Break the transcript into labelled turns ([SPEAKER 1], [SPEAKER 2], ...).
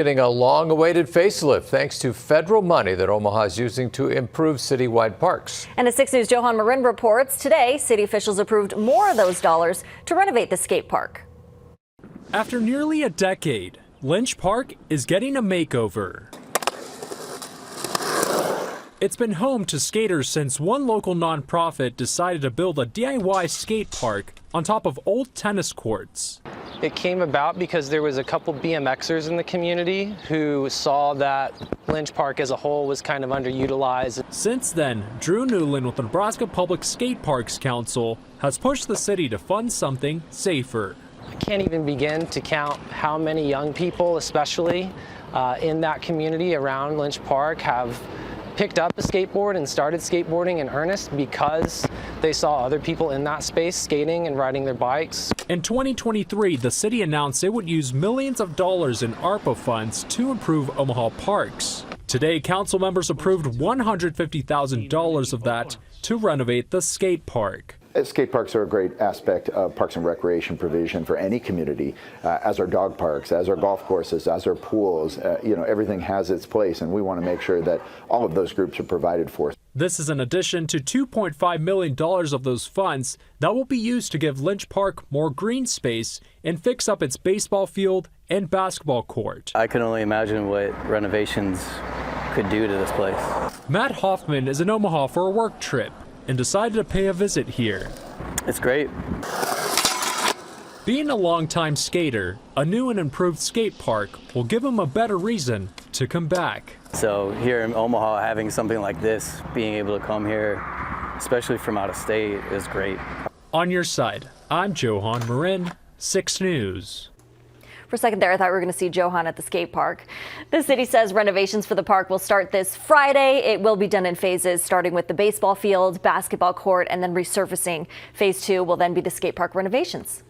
[SPEAKER 1] Getting a long-awaited facelift thanks to federal money that Omaha is using to improve citywide parks.
[SPEAKER 2] And as 6 News' Johan Marin reports, today city officials approved more of those dollars to renovate the skate park.
[SPEAKER 3] After nearly a decade, Lynch Park is getting a makeover. It's been home to skaters since one local nonprofit decided to build a DIY skate park on top of old tennis courts.
[SPEAKER 4] It came about because there was a couple BMXers in the community who saw that Lynch Park as a whole was kind of underutilized.
[SPEAKER 3] Since then, Drew Newland with the Nebraska Public Skate Parks Council has pushed the city to fund something safer.
[SPEAKER 4] I can't even begin to count how many young people, especially in that community around Lynch Park, have picked up a skateboard and started skateboarding in earnest because they saw other people in that space skating and riding their bikes.
[SPEAKER 3] In 2023, the city announced it would use millions of dollars in ARPA funds to improve Omaha parks. Today, council members approved $150,000 of that to renovate the skate park.
[SPEAKER 5] Skate parks are a great aspect of parks and recreation provision for any community, as are dog parks, as are golf courses, as are pools. Everything has its place, and we want to make sure that all of those groups are provided for.
[SPEAKER 3] This is in addition to $2.5 million of those funds that will be used to give Lynch Park more green space and fix up its baseball field and basketball court.
[SPEAKER 6] I can only imagine what renovations could do to this place.
[SPEAKER 3] Matt Hoffman is in Omaha for a work trip and decided to pay a visit here.
[SPEAKER 6] It's great.
[SPEAKER 3] Being a longtime skater, a new and improved skate park will give him a better reason to come back.
[SPEAKER 6] So here in Omaha, having something like this, being able to come here, especially from out of state, is great.
[SPEAKER 3] On your side, I'm Johan Marin, 6 News.
[SPEAKER 2] For a second there, I thought we were going to see Johan at the skate park. The city says renovations for the park will start this Friday. It will be done in phases, starting with the baseball field, basketball court, and then resurfacing. Phase 2 will then be the skate park renovations.